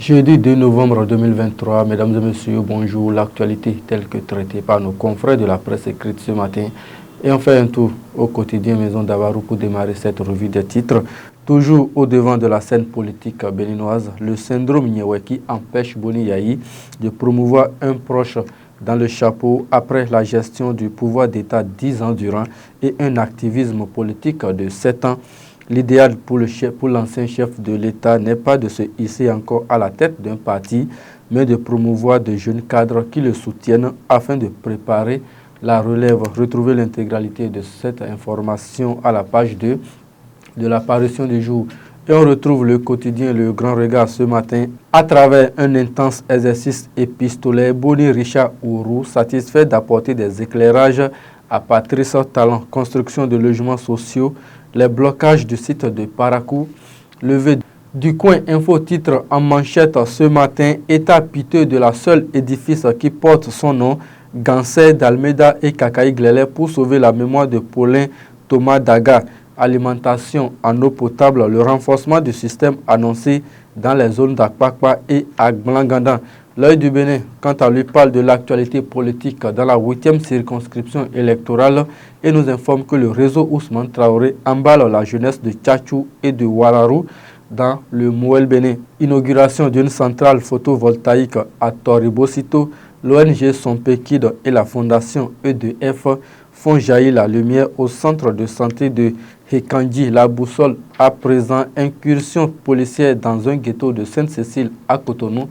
Jeudi 2 novembre 2023, mesdames et messieurs, bonjour. L'actualité telle que traitée par nos confrères de la presse écrite ce matin. Et on fait un tour au quotidien Maison Davarou pour démarrer cette revue des titres. Toujours au devant de la scène politique béninoise, le syndrome Nyeweki empêche Boni Yayi de promouvoir un proche dans le chapeau après la gestion du pouvoir d'État 10 ans durant et un activisme politique de 7 ans. L'idéal pour l'ancien chef de l'État n'est pas de se hisser encore à la tête d'un parti, mais de promouvoir de jeunes cadres qui le soutiennent afin de préparer la relève. Retrouvez l'intégralité de cette information à la page 2 de l'apparition du jour. Et on retrouve le quotidien Le Grand Regard ce matin. À travers un intense exercice épistolaire, Boni Richard Ourou satisfait d'apporter des éclairages à Patrice Talon, construction de logements sociaux, les blocages du site de Parakou, levé du coin info titre en manchette ce matin, état piteux de la seule édifice qui porte son nom, Gansé d'Almeida et Kakaï Glélé pour sauver la mémoire de Paulin Thomas Daga. Alimentation en eau potable, le renforcement du système annoncé dans les zones d'Akpakpa et Agbangandan. L'œil du Bénin, quant à lui, parle de l'actualité politique dans la 8e circonscription électorale et nous informe que le réseau Ousmane Traoré emballe la jeunesse de Tchatchou et de Wararou dans le Mouel Bénin. Inauguration d'une centrale photovoltaïque à Toribosito, l'ONG Sompekid et la fondation EDF font jaillir la lumière au centre de santé de Hekandji. La boussole à présent, incursion policière dans un ghetto de Sainte-Cécile à Cotonou.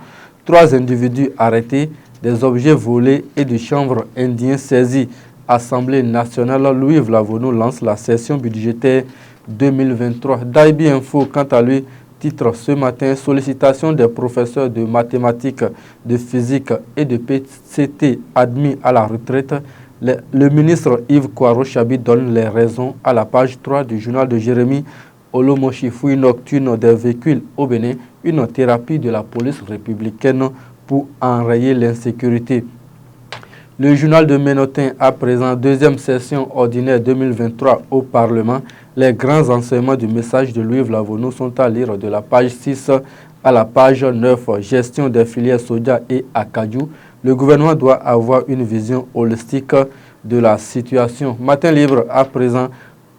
3 individus arrêtés, des objets volés et du chanvre indien saisis. Assemblée nationale, Louis Vlavono lance la session budgétaire 2023. Daibi Info, quant à lui, titre ce matin, sollicitation des professeurs de mathématiques, de physique et de PCT admis à la retraite. Le ministre Yves Kouaro-Chabi donne les raisons à la page 3 du journal de Jérémy Olomoshi. Fouille nocturne des véhicules au Bénin, une thérapie de la police républicaine pour enrayer l'insécurité. Le journal de Ménotin à présent, 2e session ordinaire 2023 au Parlement. Les grands enseignements du message de Louis Vlavono sont à lire de la page 6 à la page 9. Gestion des filières soja et acajou. Le gouvernement doit avoir une vision holistique de la situation. Matin libre à présent,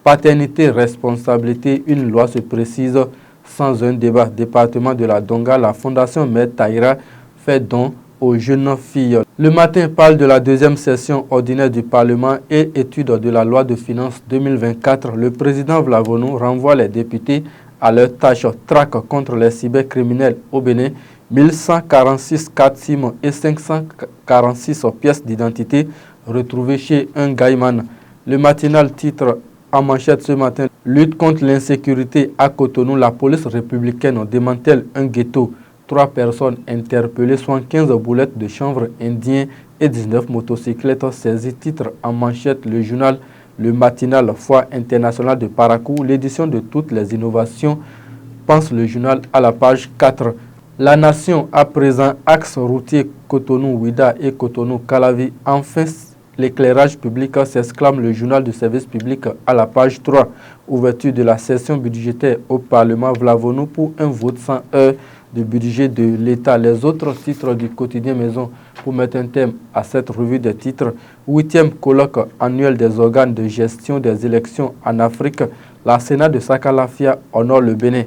paternité, responsabilité, une loi se précise sans un débat. Département de la Donga, la fondation Mère Taïra fait don aux jeunes filles. Le matin parle de la 2e session ordinaire du Parlement et étude de la loi de finances 2024. Le président Vlavono renvoie les députés à leur tâche traque contre les cybercriminels au Bénin. 1146 cartes SIM et 546 pièces d'identité retrouvées chez un gaïman. Le matinal titre en manchette ce matin, lutte contre l'insécurité à Cotonou, la police républicaine démantèle un ghetto. 3 personnes interpellées, 75 boulettes de chanvre indien et 19 motocyclettes saisies. Titre en manchette le journal Le Matinal, Foire internationale de Parakou, l'édition de toutes les innovations, pense le journal à la page 4. La Nation à présent, axe routier Cotonou-Ouida et Cotonou-Calavi. Enfin, l'éclairage public, s'exclame le journal du service public à la page 3. Ouverture de la session budgétaire au Parlement, Vlavono pour un vote sans heure de budget de l'État. Les autres titres du quotidien Maison pour mettre un thème à cette revue des titres. 8e colloque annuel des organes de gestion des élections en Afrique. La Sénat de Sakalafia honore le Bénin.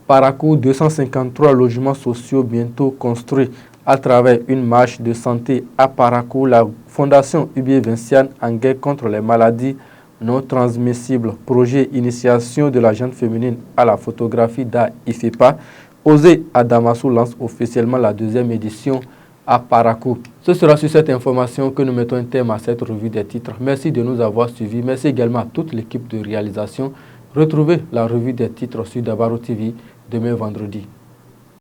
Parakou, 253 logements sociaux bientôt construits à travers une marche de santé à Parakou. La fondation Ubié Vinciane en guerre contre les maladies non transmissibles. Projet initiation de la jeune féminine à la photographie d'Ifepa. Osé à Damassou lance officiellement la 2e édition à Parakou. Ce sera sur cette information que nous mettons un thème à cette revue des titres. Merci de nous avoir suivis. Merci également à toute l'équipe de réalisation. Retrouvez la revue des titres sur Davarou TV demain vendredi.